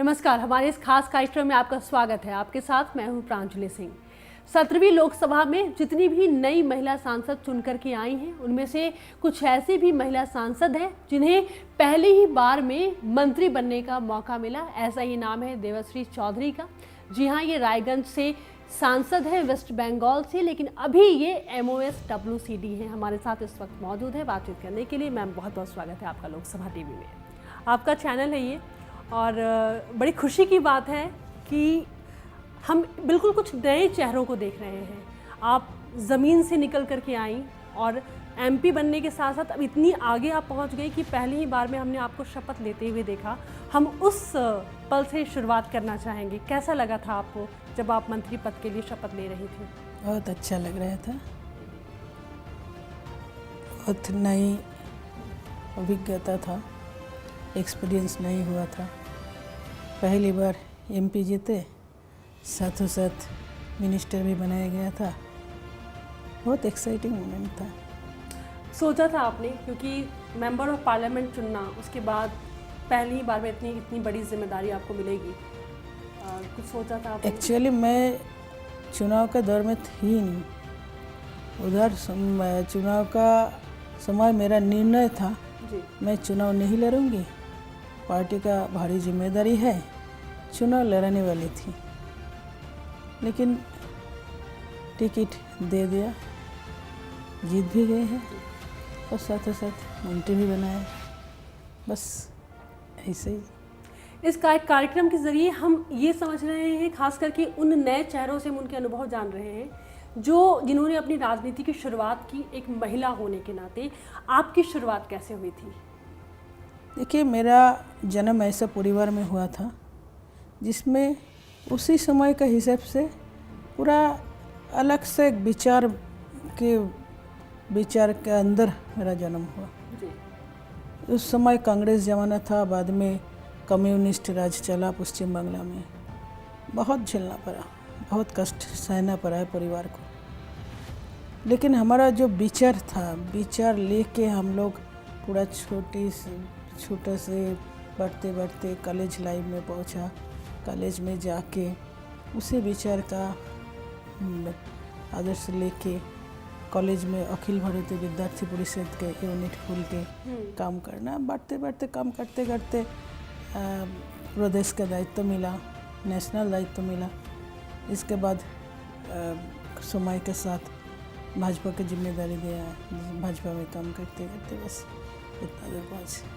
नमस्कार, हमारे इस खास कार्यक्रम में आपका स्वागत है। आपके साथ मैं हूं प्रांजलि सिंह। 17वीं लोकसभा में जितनी भी नई महिला सांसद चुनकर के आई हैं, उनमें से कुछ ऐसी भी महिला सांसद हैं जिन्हें पहली ही बार में मंत्री बनने का मौका मिला। ऐसा ही नाम है देवश्री चौधरी का। जी हाँ, ये रायगंज से सांसद है, वेस्ट बंगाल से, लेकिन अभी ये MOSWCD हैं। हमारे साथ इस वक्त मौजूद है बातचीत करने के लिए। मैम, बहुत बहुत स्वागत है आपका लोकसभा टीवी में। आपका चैनल है ये, और बड़ी खुशी की बात है कि हम बिल्कुल कुछ नए चेहरों को देख रहे हैं। आप ज़मीन से निकल कर के आई और MP बनने के साथ साथ अब इतनी आगे आप पहुंच गई कि पहली ही बार में हमने आपको शपथ लेते हुए देखा। हम उस पल से शुरुआत करना चाहेंगे। कैसा लगा था आपको जब आप मंत्री पद के लिए शपथ ले रही थी? बहुत अच्छा लग रहा था। बहुत नई अभिज्ञता था, एक्सपीरियंस नहीं हुआ था। पहली बार MP जीते, साथों साथ मिनिस्टर भी बनाया गया था। बहुत एक्साइटिंग मोमेंट था। सोचा था आपने, क्योंकि मेंबर ऑफ पार्लियामेंट चुनना, उसके बाद पहली ही बार में इतनी बड़ी जिम्मेदारी आपको मिलेगी, कुछ सोचा था आपने? एक्चुअली मैं चुनाव के दौर में थी नहीं उधर। चुनाव का समय मेरा निर्णय था जी। मैं चुनाव नहीं लड़ूंगी, पार्टी का भारी जिम्मेदारी है, चुनाव लड़ने वाली थी। लेकिन टिकट दे दिया, जीत भी गए हैं और साथ साथ मंत्री भी बनाए। बस ऐसे ही। इस कार्यक्रम के जरिए हम ये समझ रहे हैं, खास करके उन नए चेहरों से हम उनके अनुभव जान रहे हैं जिन्होंने अपनी राजनीति की शुरुआत की एक महिला होने के नाते। आपकी शुरुआत कैसे हुई थी? देखिए, मेरा जन्म ऐसा परिवार में हुआ था जिसमें उसी समय के हिसाब से पूरा अलग से विचार के अंदर मेरा जन्म हुआ। जी। उस समय कांग्रेस जमाना था, बाद में कम्युनिस्ट राज चला पश्चिम बांग्ला में। बहुत झेलना पड़ा, बहुत कष्ट सहना पड़ा है परिवार को। लेकिन हमारा जो विचार था, विचार लेके हम लोग पूरा छोटे से बढ़ते बढ़ते कॉलेज लाइफ में पहुंचा। कॉलेज में जाके उसी विचार का आदर्श लेके कॉलेज में अखिल भारतीय विद्यार्थी परिषद के यूनिट खोल के काम करना। बढ़ते बढ़ते काम करते करते प्रदेश का दायित्व मिला, नेशनल दायित्व मिला। इसके बाद समय के साथ भाजपा की जिम्मेदारी दिया, भाजपा में काम करते करते बस इतना दूर पहुँचे।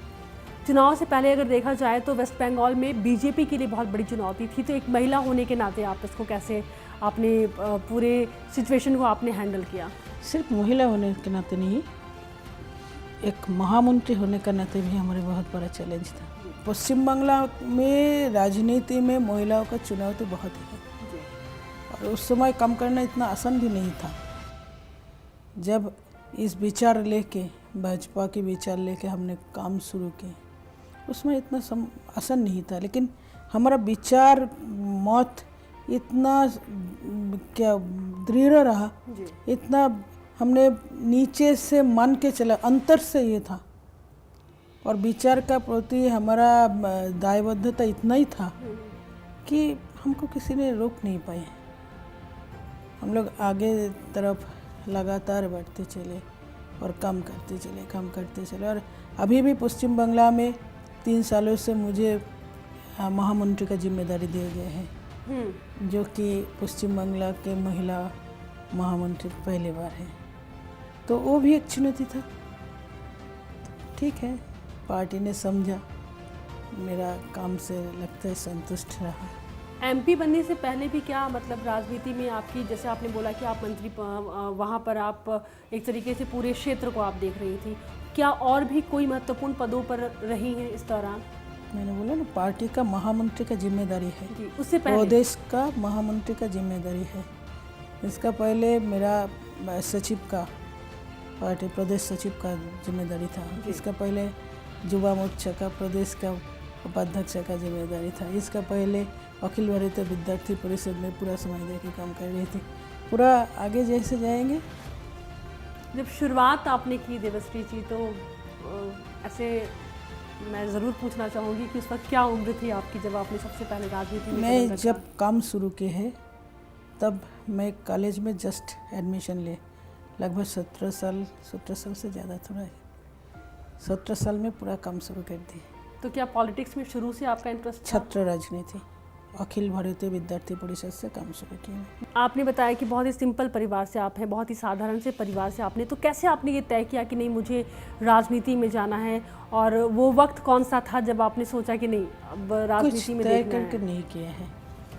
चुनाव से पहले अगर देखा जाए तो वेस्ट बंगाल में BJP के लिए बहुत बड़ी चुनौती थी। तो एक महिला होने के नाते आप इसको कैसे, आपने पूरे सिचुएशन को आपने हैंडल किया? सिर्फ महिला होने के नाते नहीं, एक महामंत्री होने का नाते भी हमारे बहुत बड़ा चैलेंज था। पश्चिम बांग्ला में राजनीति में महिलाओं का चुनाव तो बहुत है, और उस समय काम करना इतना आसान भी नहीं था। जब इस विचार लेके, भाजपा के विचार लेके हमने काम शुरू किए, उसमें इतना आसान नहीं था। लेकिन हमारा विचार मत इतना क्या दृढ़ रहा, इतना हमने नीचे से मान के चला, अंतर से ये था। और विचार का प्रति हमारा दायबद्धता इतना ही था कि हमको किसी ने रोक नहीं पाए। हम लोग आगे तरफ लगातार बढ़ते चले और काम करते चले। और अभी भी पश्चिम बांग्ला में 3 सालों से मुझे महामंत्री का जिम्मेदारी दिए गए हैं, जो कि पश्चिम बांग्ला के महिला महामंत्री पहली बार है। तो वो भी एक चुनौती था। ठीक है, पार्टी ने समझा, मेरा काम से लगता है संतुष्ट रहा। MP बनने से पहले भी क्या, मतलब राजनीति में आपकी, जैसे आपने बोला कि आप मंत्री, वहाँ पर आप एक तरीके से पूरे क्षेत्र को आप देख रही थी, क्या और भी कोई महत्वपूर्ण पदों पर रही हैं इस दौरान? मैंने बोला ना, पार्टी का महामंत्री का जिम्मेदारी है जी। उससे पहले प्रदेश का महामंत्री का जिम्मेदारी है। इसका पहले मेरा सचिव का, पार्टी प्रदेश सचिव का जिम्मेदारी था। इसका पहले युवा मोर्चा का प्रदेश का उपाध्यक्ष का जिम्मेदारी था। इसका पहले अखिल भारतीय विद्यार्थी परिषद में पूरा समय दे के काम कर रही थी। पूरा आगे जैसे जाएंगे। जब शुरुआत आपने की देवश्री जी, तो ऐसे मैं ज़रूर पूछना चाहूँगी कि उस वक्त क्या उम्र थी आपकी जब आपने सबसे पहले राजनीति में मैं कदम रखा? जब काम शुरू किए है तब मैं कॉलेज में जस्ट एडमिशन ले, लगभग 17 साल से ज़्यादा थोड़ा है, 17 साल में पूरा काम शुरू कर दिए। तो क्या पॉलिटिक्स में शुरू से आपका इंटरेस्ट था? छात्र राजनीति, अखिल भारतीय विद्यार्थी परिषद से काम शुरू किया। आपने बताया कि बहुत ही सिंपल परिवार से आप हैं, बहुत ही साधारण से परिवार से आपने, तो कैसे आपने ये तय किया कि नहीं मुझे राजनीति में जाना है, और वो वक्त कौन सा था जब आपने सोचा कि नहीं अब राजनीति में तय देखना करके है? नहीं किया है,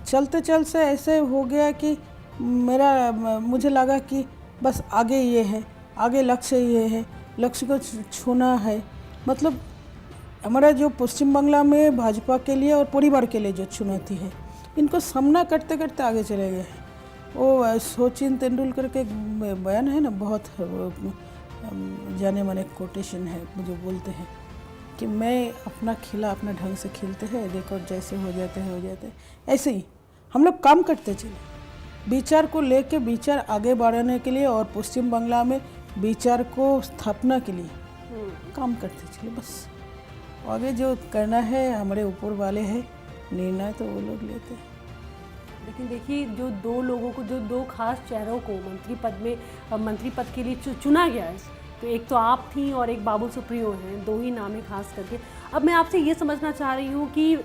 चलते चलते ऐसे हो गया कि मुझे लगा कि बस आगे ये है, आगे लक्ष्य ये है, लक्ष्य को छूना है। मतलब हमारा जो पश्चिम बांग्ला में भाजपा के लिए और परिवार के लिए जो चुनौती है, इनको सामना करते करते आगे चले गए हैं। वो सचिन तेंदुलकर के बयान है ना, बहुत जाने माने कोटेशन है, मुझे बोलते हैं कि मैं अपना खिला अपना ढंग से खिलते हैं, देखो जैसे हो जाते हैं। ऐसे ही हम लोग काम करते चले, विचार को लेके विचार आगे बढ़ाने के लिए और पश्चिम बांग्ला में विचार को स्थापना के लिए काम करते चले। बस आगे जो करना है हमारे ऊपर वाले हैं, निर्णय तो वो लोग लेते हैं। लेकिन देखिए, जो दो लोगों को, जो दो खास चेहरों को मंत्री पद के लिए चुना गया है, तो एक तो आप थी और एक बाबुल सुप्रियो हैं, दो ही नाम है खास करके। अब मैं आपसे ये समझना चाह रही हूँ कि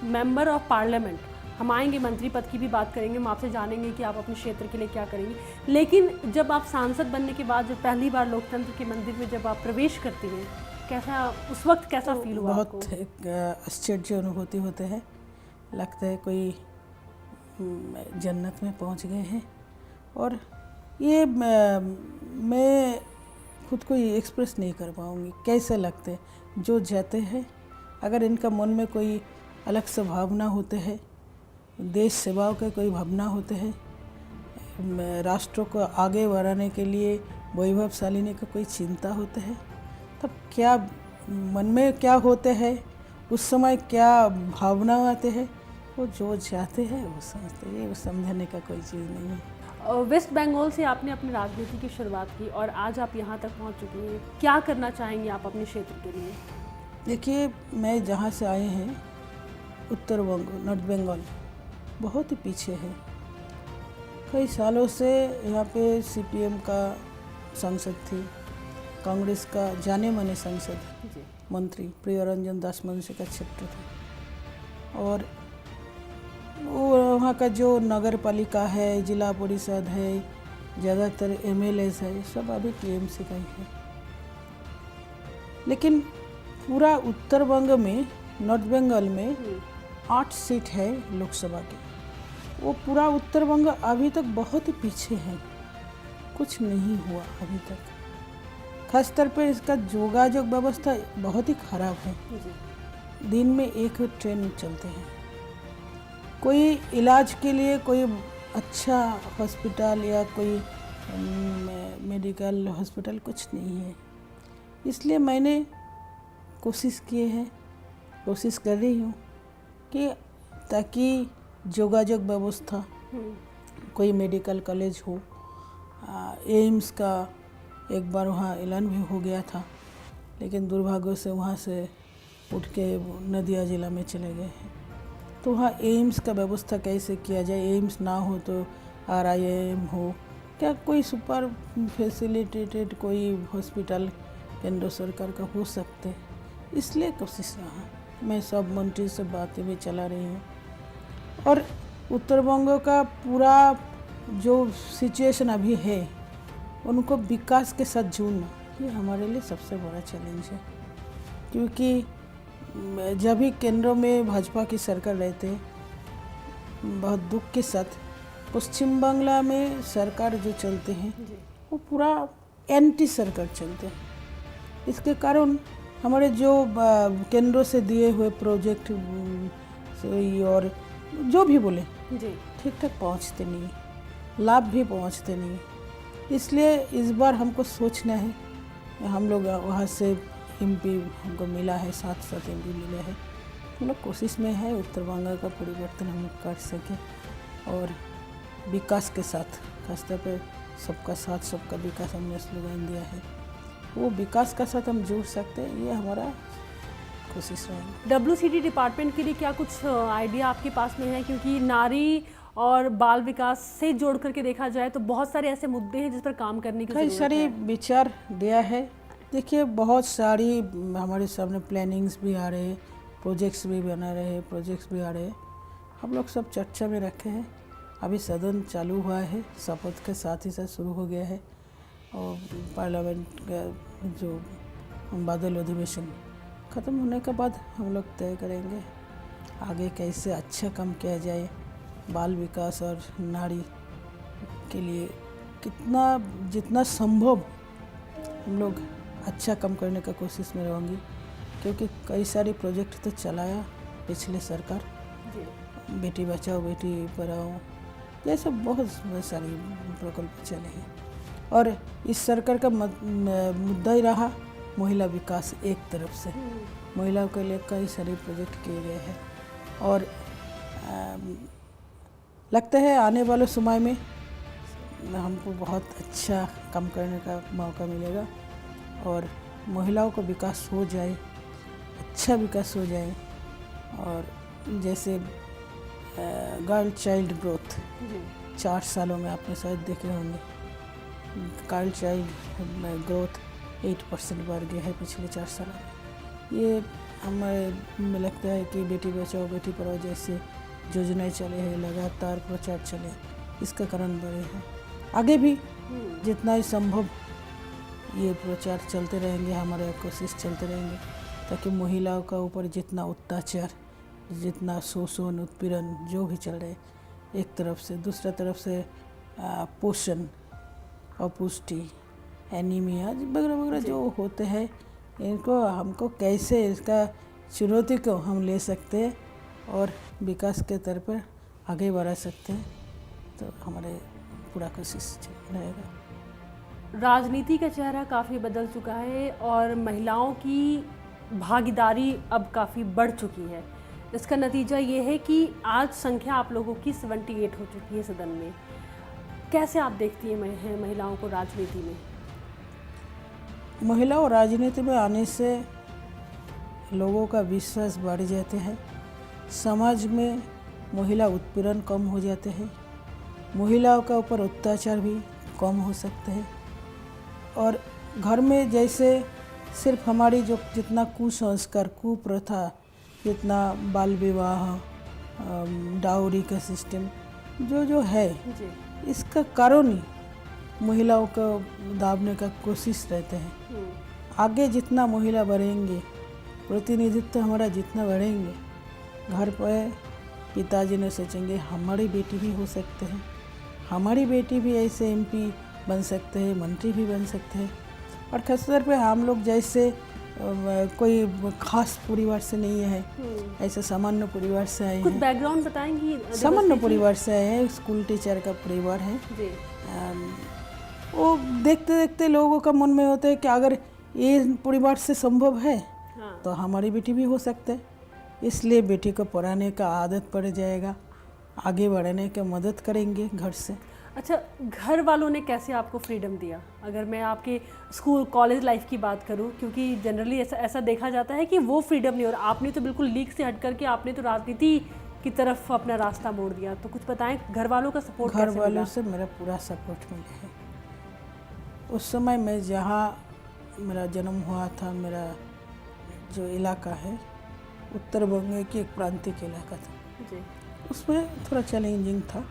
मेंबर ऑफ पार्लियामेंट, हम आएंगे मंत्री पद की भी बात करेंगे, हम आपसे जानेंगे कि आप अपने क्षेत्र के लिए क्या करेंगे, लेकिन जब आप सांसद बनने के बाद जब पहली बार लोकतंत्र के मंदिर में जब आप प्रवेश करती हैं, कैसा उस वक्त कैसा फील हुआ आपको? बहुत एक आश्चर्य अनुभूति होते हैं, लगता है कोई जन्नत में पहुंच गए हैं। और ये मैं खुद को ये एक्सप्रेस नहीं कर पाऊंगी कैसे लगते हैं जो जाते हैं। अगर इनका मन में कोई अलग से भावना होते हैं, देश सेवाओं के कोई भावना होते हैं, राष्ट्र को आगे बढ़ाने के लिए वैभवशालिनी का कोई चिंता होते हैं, तब क्या मन में क्या होते हैं, उस समय क्या भावना आते हैं, वो जो चाहते हैं वो समझते हैं। वो समझने का कोई चीज़ नहीं है। वेस्ट बंगाल से आपने अपनी राजनीति की शुरुआत की और आज आप यहाँ तक पहुँच चुकी हैं, क्या करना चाहेंगे आप अपने क्षेत्र के लिए? देखिए, मैं जहाँ से आए हैं उत्तर नॉर्थ बंगाल बहुत ही पीछे है। कई सालों से यहाँ पे सीपीएम का सांसद थी, कांग्रेस का जाने माने सांसद मंत्री प्रियरंजन दास मुंशी का क्षेत्र था। और वो वहाँ का जो नगर पालिका है, जिला परिषद है, ज़्यादातर एमएलएस है, सब अभी टीएमसी का ही है। लेकिन पूरा उत्तर बंग में, नॉर्थ बंगाल में 8 सीट है लोकसभा की। वो पूरा उत्तर बंग अभी तक बहुत ही पीछे है, कुछ नहीं हुआ अभी तक। खासतौर पे इसका योगायोग व्यवस्था बहुत ही खराब है। दिन में एक ट्रेन चलते हैं, कोई इलाज के लिए कोई अच्छा हॉस्पिटल या कोई मेडिकल हॉस्पिटल कुछ नहीं है। इसलिए मैंने कोशिश कर रही हूँ कि ताकि योगायोग व्यवस्था, कोई मेडिकल कॉलेज हो। एम्स का एक बार वहाँ ऐलान भी हो गया था, लेकिन दुर्भाग्य से वहाँ से उठ के नदिया जिला में चले गए हैं। तो वहाँ एम्स का व्यवस्था कैसे किया जाए, एम्स ना हो तो RIM हो, क्या कोई सुपर फैसिलिटेटेड कोई हॉस्पिटल केंद्र सरकार का हो सकते, इसलिए कोशिश रहा। मैं सब मंत्री से बातें भी चला रही हूँ। और उत्तर बंग का पूरा जो सिचुएशन अभी है, उनको विकास के साथ जोड़ना, ये हमारे लिए सबसे बड़ा चैलेंज है। क्योंकि जब भी केंद्र में भाजपा की सरकार रहते, बहुत दुख के साथ पश्चिम बांग्ला में सरकार जो चलते हैं वो पूरा एंटी सरकार चलते हैं। इसके कारण हमारे जो केंद्र से दिए हुए प्रोजेक्ट और जो भी बोले ठीक ठाक पहुंचते नहीं, लाभ भी पहुंचते नहीं। इसलिए इस बार हमको सोचना है, हम लोग वहाँ से MP हमको मिला है, 7 MP मिले हैं। हम लोग कोशिश में है उत्तर बंगाल का परिवर्तन हम लोग कर सकें और विकास के साथ, खासतौर पर सबका साथ सबका विकास हमने स्लोगन दिया है, वो विकास का साथ हम जुड़ सकते हैं। ये हमारा कोशिश रहेगी। WCD डिपार्टमेंट के लिए क्या कुछ आइडिया आपके पास में है, क्योंकि नारी और बाल विकास से जोड़ करके देखा जाए तो बहुत सारे ऐसे मुद्दे हैं जिस पर काम करने की कई जरूरत सारी है। विचार दिया है। देखिए बहुत सारी हमारे सामने प्लानिंग्स भी आ रहे हैं, प्रोजेक्ट्स भी बना रहे हैं, प्रोजेक्ट्स भी आ रहे हैं। हम लोग सब चर्चा में रखे हैं। अभी सदन चालू हुआ है, शपथ के साथ ही साथ शुरू हो गया है, और पार्लियामेंट का जो बादल अधिवेशन ख़त्म होने के बाद हम लोग तय करेंगे आगे कैसे अच्छा काम किया जाए। बाल विकास और नारी के लिए कितना जितना संभव हम लोग अच्छा काम करने का कोशिश में रहेंगे, क्योंकि कई सारे प्रोजेक्ट तो चलाया पिछले सरकार, बेटी बचाओ बेटी पढ़ाओ जैसे बहुत सारे प्रकल्प चले हैं। और इस सरकार का मुद्दा ही रहा महिला विकास। एक तरफ से महिलाओं के लिए कई सारे प्रोजेक्ट किए गए हैं, और लगता है आने वाले समय में हमको बहुत अच्छा काम करने का मौका मिलेगा, और महिलाओं का विकास हो जाए, अच्छा विकास हो जाए। और जैसे गर्ल चाइल्ड ग्रोथ 4 सालों में आपने शायद देखे होंगे, गर्ल चाइल्ड ग्रोथ 8% बढ़ गया है पिछले 4 सालों में। ये हमारे में लगता है कि बेटी बचाओ बेटी पढ़ाओ जैसे योजनाएं चले हैं, लगातार प्रचार चले, इसका कारण बढ़े हैं। आगे भी जितना ही संभव ये प्रचार चलते रहेंगे, हमारे कोशिश चलते रहेंगे, ताकि महिलाओं का ऊपर जितना अत्याचार, जितना शोषण उत्पीड़न जो भी चल रहे एक तरफ से, दूसरा तरफ से पोषण, अपुष्टि, एनीमिया वगैरह वगैरह जो होते हैं, इनको हमको कैसे इसका चुनौती को हम ले सकते हैं और विकास के तरफ पर आगे बढ़ा सकते हैं, तो हमारे पूरा कोशिश रहेगा। राजनीति का चेहरा काफ़ी बदल चुका है और महिलाओं की भागीदारी अब काफ़ी बढ़ चुकी है। इसका नतीजा ये है कि आज संख्या आप लोगों की 78 हो चुकी है सदन में। कैसे आप देखती हैं महिलाओं को राजनीति में? महिलाओं राजनीति में आने से लोगों का विश्वास बढ़ जाते हैं, समाज में महिला उत्पीड़न कम हो जाते हैं, महिलाओं का ऊपर अत्याचार भी कम हो सकते हैं, और घर में जैसे सिर्फ हमारी जो जितना कुसंस्कार, कुप्रथा, जितना बाल विवाह, डाउरी का सिस्टम जो है, इसका कारण ही महिलाओं को दाबने का कोशिश रहते हैं। आगे जितना महिला बढ़ेंगे, प्रतिनिधित्व हमारा जितना बढ़ेंगे, घर पर पिताजी ने सोचेंगे हमारी बेटी भी हो सकते हैं, हमारी बेटी भी ऐसे MP बन सकते हैं, मंत्री भी बन सकते हैं। और खासतौर पे हम लोग जैसे कोई खास परिवार से नहीं है, ऐसे सामान्य परिवार से आए हैं। कुछ बैकग्राउंड बताएंगी? सामान्य परिवार से आए हैं, स्कूल टीचर का परिवार है। वो देखते देखते लोगों का मन में होता है कि अगर ये परिवार से संभव है तो हमारी बेटी भी हो सकते है। इसलिए बेटी को पढ़ाने का आदत पड़ जाएगा, आगे बढ़ने की मदद करेंगे घर से। अच्छा, घर वालों ने कैसे आपको फ्रीडम दिया? अगर मैं आपके स्कूल कॉलेज लाइफ की बात करूं, क्योंकि जनरली ऐसा देखा जाता है कि वो फ्रीडम नहीं, और आपने तो बिल्कुल लीक से हट करके आपने तो राजनीति की तरफ अपना रास्ता मोड़ दिया। तो कुछ बताएं, घर वालों का सपोर्ट कैसे मिला? घर वालों से मेरा पूरा सपोर्ट मिला है। उस समय मैं जहाँ मेरा जन्म हुआ था, मेरा जो इलाका है उत्तर बंग की एक प्रांतिक इलाका था जी, उसमें थोड़ा चैलेंजिंग था।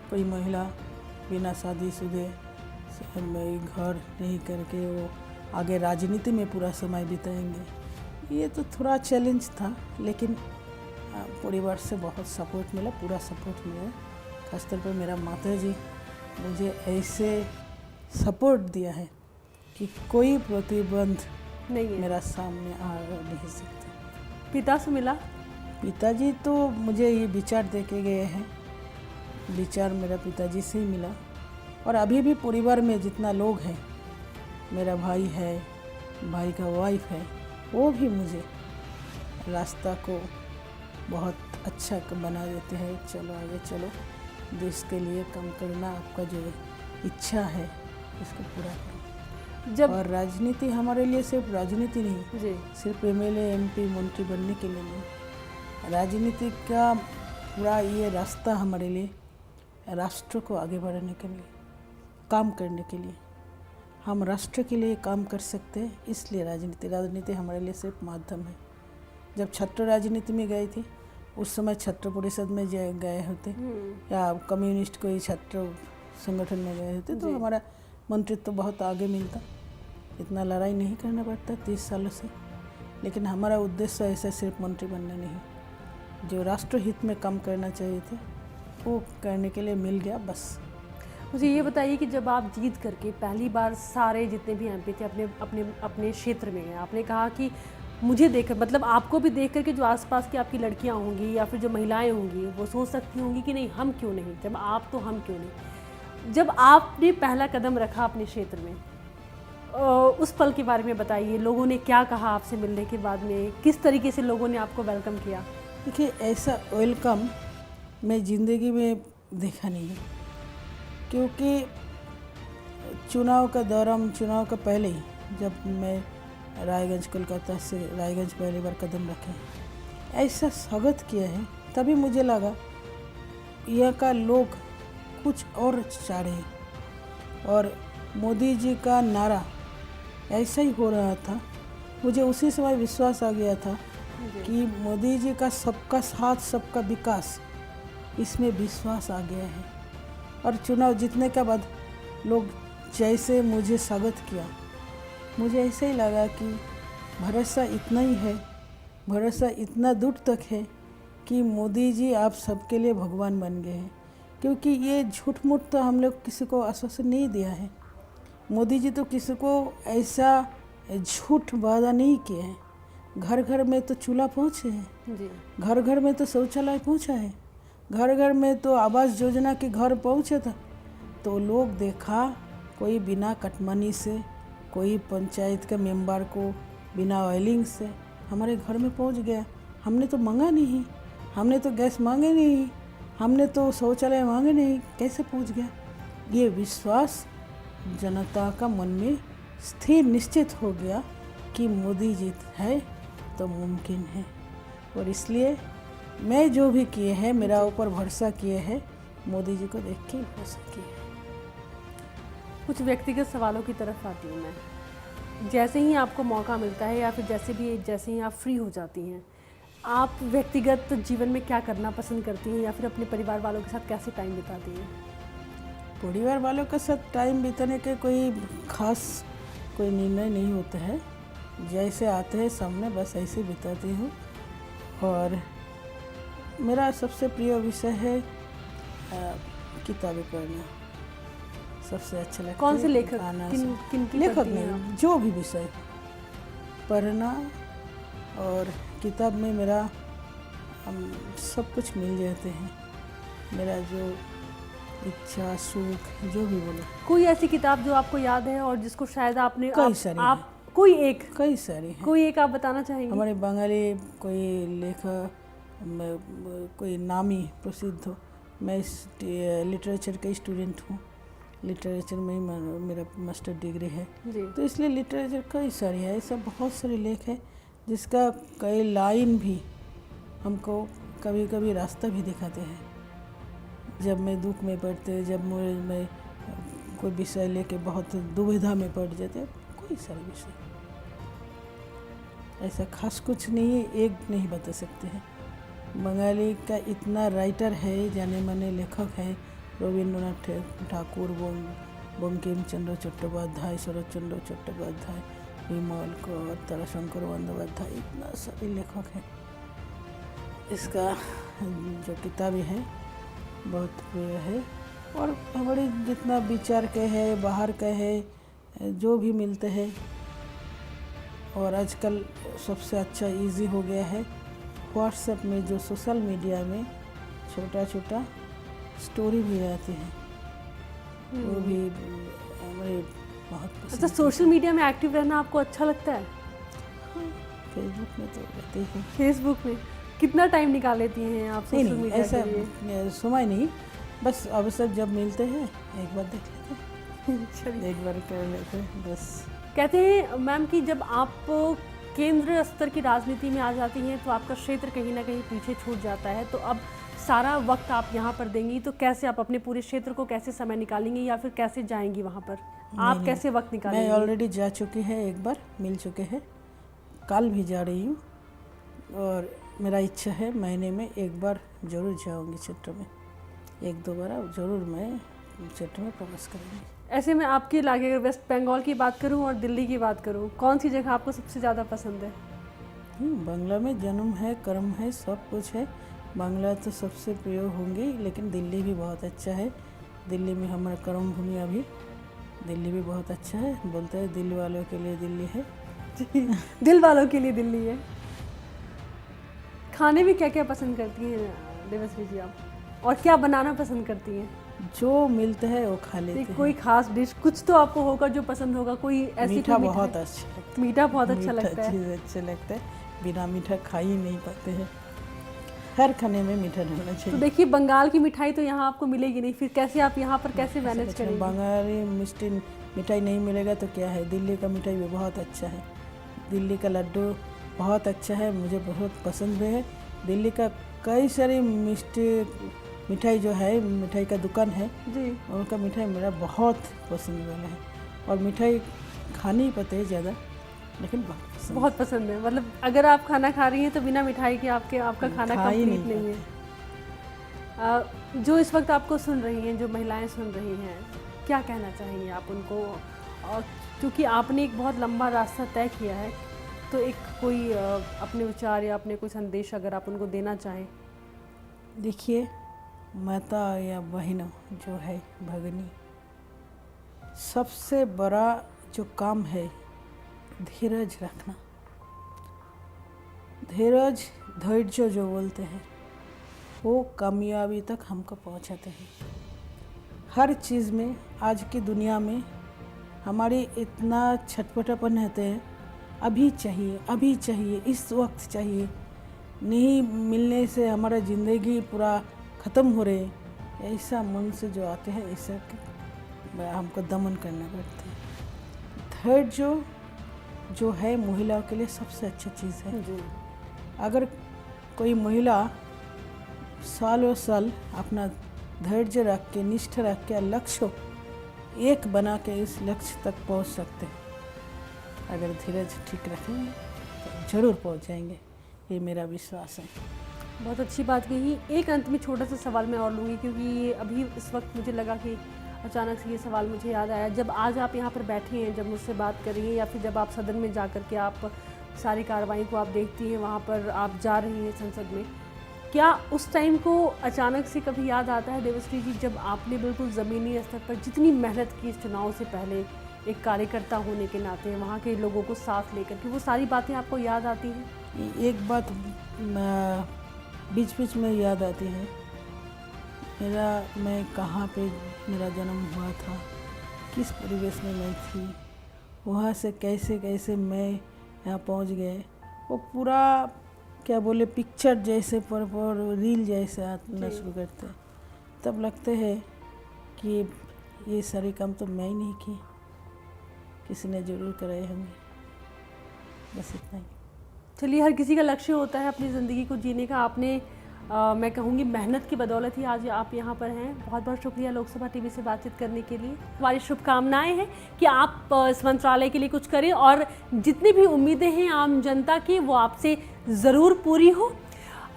कोई महिला बिना शादीशुदे घर नहीं करके वो आगे राजनीति में पूरा समय बिताएंगे, ये तो थोड़ा चैलेंज था। लेकिन परिवार से बहुत सपोर्ट मिला, पूरा सपोर्ट मिला। खासतौर पर मेरा माताजी मुझे ऐसे सपोर्ट दिया है कि कोई प्रतिबंध नहीं है, मेरा सामने आ नहीं सकता। पिता से मिला? पिताजी तो मुझे ये विचार दे के गए हैं, विचार मेरा पिताजी से ही मिला। और अभी भी परिवार में जितना लोग हैं, मेरा भाई है, भाई का वाइफ है, वो भी मुझे रास्ता को बहुत अच्छा बना देते हैं। चलो आगे चलो, देश के लिए काम करना, आपका जो इच्छा है इसको पूरा करो। जब और राजनीति हमारे लिए सिर्फ राजनीति नहीं, जी सिर्फ एमएलए एमपी मंत्री बनने के लिए नहीं। राजनीति का पूरा ये रास्ता हमारे लिए राष्ट्र को आगे बढ़ाने के लिए, काम करने के लिए, हम राष्ट्र के लिए काम कर सकते हैं, इसलिए राजनीति हमारे लिए सिर्फ माध्यम है। जब छात्र राजनीति में गए थे उस समय छात्र परिषद में गए होते या कम्युनिस्ट कोई छात्र संगठन में गए होते तो हमारा मंत्रित्व तो बहुत आगे मिलता, इतना लड़ाई नहीं करना पड़ता 30 सालों से। लेकिन हमारा उद्देश्य ऐसा सिर्फ मंत्री बनना नहीं, जो राष्ट्र हित में काम करना चाहिए थे वो करने के लिए मिल गया बस। मुझे ये बताइए कि जब आप जीत करके पहली बार सारे जितने भी एमपी थे अपने अपने अपने क्षेत्र में गए, आपने कहा कि मुझे देख मतलब आपको भी देख करके जो आसपास की आपकी लड़कियां होंगी या फिर जो महिलाएं होंगी वो सोच सकती होंगी कि नहीं हम क्यों नहीं, जब आप तो हम क्यों नहीं। जब आपने पहला कदम रखा अपने क्षेत्र में, उस पल के बारे में बताइए, लोगों ने क्या कहा आपसे मिलने के बाद में, किस तरीके से लोगों ने आपको वेलकम किया? देखिए ऐसा वेलकम मैं ज़िंदगी में देखा नहीं है, क्योंकि चुनाव का दौरान, चुनाव का पहले ही जब मैं रायगंज कोलकाता से रायगंज पहली बार कदम रखे, ऐसा स्वागत किया है, तभी मुझे लगा यहाँ का लोग कुछ और चाह रहे हैं। और मोदी जी का नारा ऐसा ही हो रहा था, मुझे उसी समय विश्वास आ गया था कि मोदी जी का सबका साथ सबका विकास, इसमें विश्वास आ गया है। और चुनाव जीतने के बाद लोग जैसे मुझे स्वागत किया, मुझे ऐसे ही लगा कि भरोसा इतना ही है, भरोसा इतना दूर तक है कि मोदी जी आप सबके लिए भगवान बन गए हैं। क्योंकि ये झूठ मूठ तो हम लोग किसी को आश्वासन नहीं दिया है, मोदी जी तो किसी को ऐसा झूठ वादा नहीं किया है। घर घर में तो चूल्हा पहुँचे हैं, घर घर में तो शौचालय पहुँचा है, घर घर में तो आवास योजना के घर पहुँचा था। तो लोग देखा कोई बिना कटमनी से, कोई पंचायत के मेंबर को बिना ऑयलिंग से हमारे घर में पहुंच गया। हमने तो मांगा नहीं, हमने तो गैस मांगे नहीं, हमने तो शौचालय मांगे नहीं, कैसे पहुंच गया? ये विश्वास जनता का मन में स्थिर निश्चित हो गया कि मोदी जी है तो मुमकिन है। और इसलिए मैं जो भी किए हैं, मेरा ऊपर भरोसा किए हैं, मोदी जी को देख के भरोसा किए हैं। कुछ व्यक्तिगत सवालों की तरफ आती हूँ मैं। जैसे ही आपको मौका मिलता है या फिर जैसे ही आप फ्री हो जाती हैं, आप व्यक्तिगत जीवन में क्या करना पसंद करती हैं या फिर अपने परिवार वालों के साथ कैसे टाइम बिताती हैं? परिवार वालों के साथ टाइम बिताने के कोई खास कोई निर्णय नहीं होता है, जैसे आते हैं सामने बस ऐसे बिताती हूँ। और मेरा सबसे प्रिय विषय है किताबें पढ़ना, सबसे अच्छा लगता है। कौन से लेखक, किन की लेखक पढ़ती हैं नहीं, जो भी विषय पढ़ना, और किताब में मेरा सब कुछ मिल जाते हैं, मेरा जो इच्छा सुख जो भी बोले। कोई ऐसी किताब जो आपको याद है और जिसको शायद आपने कई सारी आप कोई सारी हैं। कोई एक आप बताना चाहेंगे? हमारे बंगाली कोई लेखक, कोई नामी प्रसिद्ध हो, मैं लिटरेचर का स्टूडेंट हूँ, लिटरेचर में ही मेरा मास्टर डिग्री है जी। तो इसलिए लिटरेचर कई सारी है, ऐसा बहुत सारे लेख है जिसका कई लाइन भी हमको कभी कभी रास्ता भी दिखाते हैं। जब मैं दुख में पड़ते, जब मैं कोई विषय लेके बहुत दुविधा में पड़ जाते, कोई सारे विषय, ऐसा खास कुछ नहीं है, एक नहीं बता सकते हैं। बंगाली का इतना राइटर है, जाने माने लेखक है, रविंद्रनाथ ठाकुर, बंकिम चंद्र चट्टोपाध्याय, शरद चंद्र चट्टोपाध्याय, विमल कौर, ताराशंकर बंदोपाध्याय, इतना सारे लेखक हैं। इसका जो किताबें हैं बहुत प्रिय है। और हमारे जितना विचार के है, बाहर के है, जो भी मिलते हैं। और आजकल सबसे अच्छा इजी हो गया है व्हाट्सएप में, जो सोशल मीडिया में छोटा छोटा स्टोरी भी आती है, वो भी हमारे बहुत पसंद। अच्छा, सोशल मीडिया में एक्टिव रहना आपको अच्छा लगता है? फेसबुक में तो रहते हैं। फेसबुक में कितना टाइम निकाल लेती हैं आप सोशल नहीं, मीडिया ऐसा के लिए? समय नहीं, बस अवसर जब मिलते हैं एक बार देख लेते हैं, चलिए। एक बार कर लेते हैं बस। कहते हैं मैम कि जब आप केंद्र स्तर की राजनीति में आ जाती हैं तो आपका क्षेत्र कहीं ना कहीं पीछे छूट जाता है, तो अब सारा वक्त आप यहाँ पर देंगी, तो कैसे आप अपने पूरे क्षेत्र को कैसे समय निकालेंगी या फिर कैसे जाएंगी वहाँ पर? आप कैसे वक्त निकालेंगी? मैं ऑलरेडी जा चुकी है, एक बार मिल चुके हैं, कल भी जा रही हूँ और मेरा इच्छा है महीने में एक बार जरूर जाऊँगी क्षेत्र में, 1-2 बार जरूर मैं क्षेत्र में प्रवेश करूँगी। ऐसे में आपके इलाके अगर वेस्ट बंगाल की बात करूं और दिल्ली की बात करूं, कौन सी जगह आपको सबसे ज़्यादा पसंद है? बांग्ला में जन्म है, कर्म है, सब कुछ है। बांग्ला तो सबसे प्रिय होंगी, लेकिन दिल्ली भी बहुत अच्छा है। दिल्ली में हमारा कर्म भूमि अभी, दिल्ली भी बहुत अच्छा है। बोलते हैं दिल वालों के लिए दिल्ली है। दिल वालों के लिए दिल्ली है। खाने में क्या क्या पसंद करती हैं देवश्री जी आप, और क्या बनाना पसंद करती हैं? जो मिलता है वो खा लेते हैं। कोई खास डिश कुछ तो आपको होगा जो पसंद होगा, कोई ऐसी मीठा बहुत अच्छा लगता है। मीठा बहुत अच्छा लगता है। चीज़ अच्छा लगता है, बिना मीठा खा ही नहीं पाते हैं। हर खाने में मीठा डालना चाहिए। तो देखिए बंगाल की मिठाई तो यहाँ आपको मिलेगी नहीं, फिर कैसे आप यहाँ पर कैसे मैनेज करेंगे? बंगाली मिठाई नहीं मिलेगा तो क्या है, दिल्ली का मिठाई भी बहुत अच्छा है। दिल्ली का लड्डू बहुत अच्छा है, मुझे बहुत पसंद भी है। दिल्ली का कई सारी मिठाई जो है, मिठाई का दुकान है जी, उनका मिठाई मेरा बहुत पसंद वाला है। और मिठाई खानी ही पड़ती है ज़्यादा, लेकिन बहुत पसंद है। मतलब अगर आप खाना खा रही हैं तो बिना मिठाई के आपका खाना कंप्लीट नहीं है। जो इस वक्त आपको सुन रही हैं, जो महिलाएं सुन रही हैं, क्या कहना चाहेंगे आप उनको? और क्योंकि आपने एक बहुत लंबा रास्ता तय किया है, तो एक कोई अपने विचार या अपने कोई संदेश अगर आप उनको देना चाहें। देखिए, माता या बहनों जो है, भगनी, सबसे बड़ा जो काम है धीरज रखना। धीरज, धैर्य जो बोलते हैं, वो कामयाबी तक हमको पहुंचाते हैं। हर चीज़ में आज की दुनिया में हमारी इतना छटपटापन रहते हैं, अभी चाहिए, अभी चाहिए, इस वक्त चाहिए, नहीं मिलने से हमारा ज़िंदगी पूरा ख़त्म हो रहे, ऐसा मन से जो आते हैं, ऐसा हमको दमन करना पड़ता है। धैर्य जो है महिलाओं के लिए सबसे अच्छी चीज़ है। अगर कोई महिला सालों साल अपना धैर्य रख के, निष्ठा रख के, लक्ष्य एक बना के इस लक्ष्य तक पहुंच सकते हैं। अगर धीरज ठीक रखेंगे तो ज़रूर पहुंच जाएंगे, ये मेरा विश्वास है। बहुत अच्छी बात कही। एक अंत में छोटा सा सवाल मैं और लूँगी, क्योंकि अभी इस वक्त मुझे लगा कि अचानक से ये सवाल मुझे याद आया। जब आज आप यहाँ पर बैठी हैं, जब मुझसे बात कर रही हैं, या फिर जब आप सदन में जा कर के आप सारी कार्रवाई को आप देखती हैं, वहाँ पर आप जा रही हैं संसद में, क्या उस टाइम को अचानक से कभी याद आता है देवश्री जी, जब आपने बिल्कुल ज़मीनी स्तर पर जितनी मेहनत की इस चुनाव से पहले एक कार्यकर्ता होने के नाते, वहाँ के लोगों को साथ लेकर के, वो सारी बातें आपको याद आती हैं? एक बात बीच बीच में याद आती है, मैं कहाँ पे मेरा जन्म हुआ था, किस परिवेश में मैं थी, वहाँ से कैसे कैसे मैं यहाँ पहुँच गए, वो पूरा क्या बोले पिक्चर जैसे पर रील जैसे आना शुरू करते, तब लगते हैं कि ये सारे काम तो मैं ही नहीं किए, किसी ने ज़रूर कराए होंगे। बस इतना ही। चलिए, हर किसी का लक्ष्य होता है अपनी ज़िंदगी को जीने का। आपने मैं कहूँगी मेहनत की बदौलत ही आज आप यहाँ पर हैं। बहुत बहुत शुक्रिया लोकसभा टीवी से बातचीत करने के लिए। हमारी शुभकामनाएं हैं कि आप इस मंत्रालय के लिए कुछ करें, और जितनी भी उम्मीदें हैं आम जनता की, वो आपसे ज़रूर पूरी हो।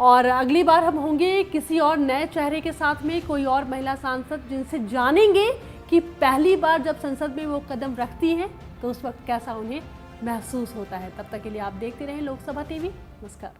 और अगली बार हम होंगे किसी और नए चेहरे के साथ में, कोई और महिला सांसद, जिनसे जानेंगे कि पहली बार जब संसद में वो कदम रखती हैं तो उस वक्त कैसा उन्हें महसूस होता है। तब तक के लिए आप देखते रहें लोकसभा टीवी। नमस्कार।